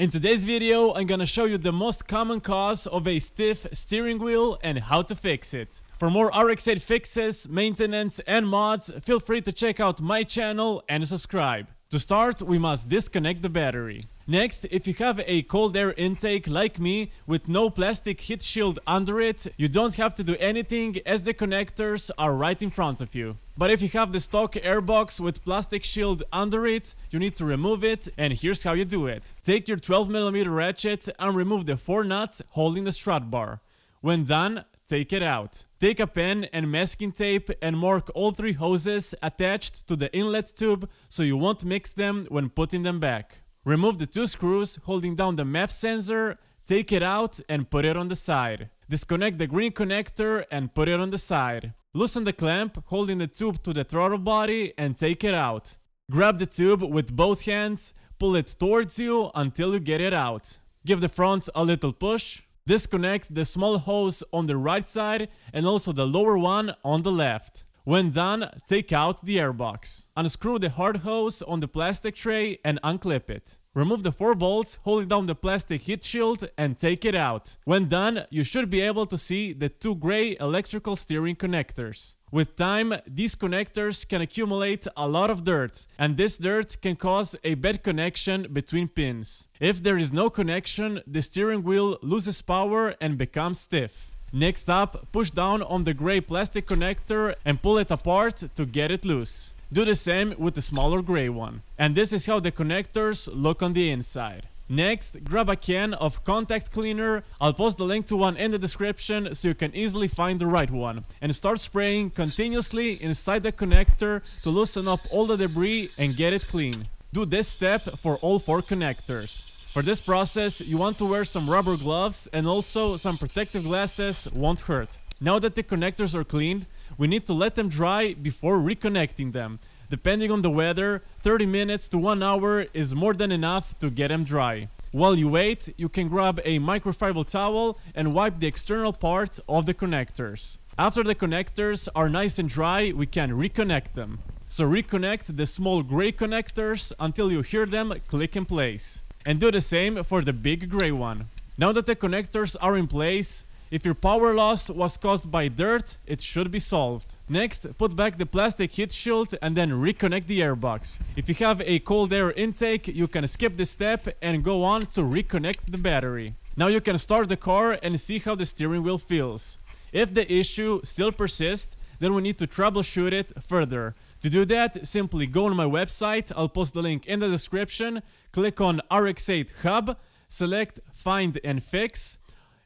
In today's video, I'm gonna show you the most common cause of a stiff steering wheel and how to fix it. For more Rx8 fixes, maintenance and mods, feel free to check out my channel and subscribe. To start, we must disconnect the battery. Next, if you have a cold air intake like me with no plastic heat shield under it, you don't have to do anything as the connectors are right in front of you. But if you have the stock airbox with plastic shield under it, you need to remove it, and here's how you do it. Take your 12mm ratchet and remove the 4 nuts holding the strut bar. When done, take it out. Take a pen and masking tape and mark all 3 hoses attached to the inlet tube so you won't mix them when putting them back. Remove the 2 screws holding down the MAF sensor, take it out and put it on the side. Disconnect the green connector and put it on the side. Loosen the clamp holding the tube to the throttle body and take it out. Grab the tube with both hands, pull it towards you until you get it out. Give the front a little push. Disconnect the small hose on the right side and also the lower one on the left. When done, take out the airbox. Unscrew the hard hose on the plastic tray and unclip it. Remove the 4 bolts holding down the plastic heat shield and take it out. When done, you should be able to see the 2 gray electrical steering connectors. With time, these connectors can accumulate a lot of dirt, and this dirt can cause a bad connection between pins. If there is no connection, the steering wheel loses power and becomes stiff. Next up, push down on the gray plastic connector and pull it apart to get it loose. Do the same with the smaller gray one. And this is how the connectors look on the inside. Next, grab a can of contact cleaner. I'll post the link to one in the description so you can easily find the right one. And start spraying continuously inside the connector to loosen up all the debris and get it clean. Do this step for all 4 connectors. For this process, you want to wear some rubber gloves and also some protective glasses won't hurt. Now that the connectors are cleaned, we need to let them dry before reconnecting them. Depending on the weather, 30 minutes to 1 hour is more than enough to get them dry. While you wait, you can grab a microfiber towel and wipe the external part of the connectors. After the connectors are nice and dry, we can reconnect them. So reconnect the small gray connectors until you hear them click in place. And do the same for the big gray one. Now that the connectors are in place, if your power loss was caused by dirt, it should be solved. Next, put back the plastic heat shield and then reconnect the airbox. If you have a cold air intake, you can skip this step and go on to reconnect the battery. Now you can start the car and see how the steering wheel feels. If the issue still persists, then we need to troubleshoot it further. To do that, simply go on my website, I'll post the link in the description, click on Rx8 Hub, select Find and Fix,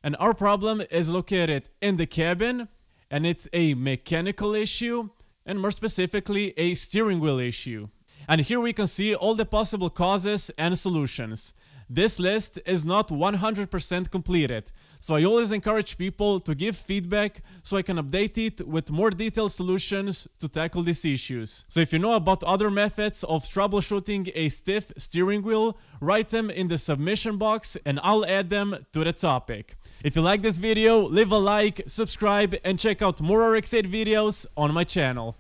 and our problem is located in the cabin, and it's a mechanical issue, and more specifically a steering wheel issue. And here we can see all the possible causes and solutions. This list is not 100% completed, so I always encourage people to give feedback so I can update it with more detailed solutions to tackle these issues. So if you know about other methods of troubleshooting a stiff steering wheel, write them in the submission box and I'll add them to the topic. If you like this video, leave a like, subscribe, and check out more Rx8 videos on my channel.